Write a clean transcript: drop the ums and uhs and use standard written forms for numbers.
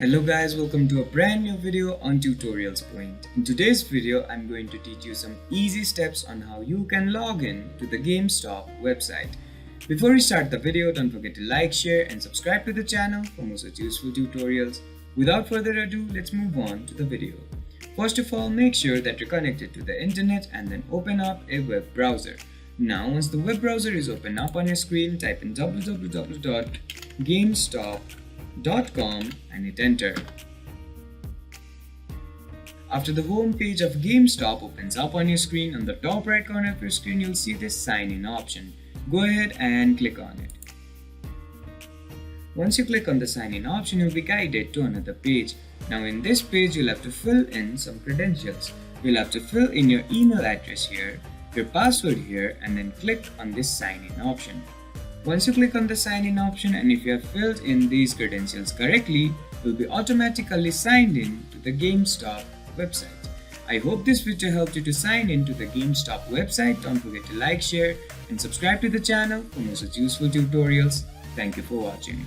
Hello guys, welcome to a brand new video on Tutorials Point. In today's video, I'm going to teach you some easy steps on how you can log in to the GameStop website. Before we start the video, don't forget to like, share and subscribe to the channel for more such useful tutorials. Without further ado, let's move on to the video. First of all, make sure that you're connected to the internet and then open up a web browser. Now, once the web browser is open up on your screen, type in www.gamestop.com and hit enter. After the home page of GameStop opens up on your screen, on the top right corner of your screen you'll see this sign in option. Go ahead and click on it. Once you click on the sign in option, you'll be guided to another page. Now in this page you'll have to fill in some credentials. You'll have to fill in your email address here, your password here, and then click on this sign in option. Once you click on the sign in option, and if you have filled in these credentials correctly, you'll be automatically signed in to the GameStop website. I hope this video helped you to sign in to the GameStop website. Don't forget to like, share and subscribe to the channel for more such useful tutorials. Thank you for watching.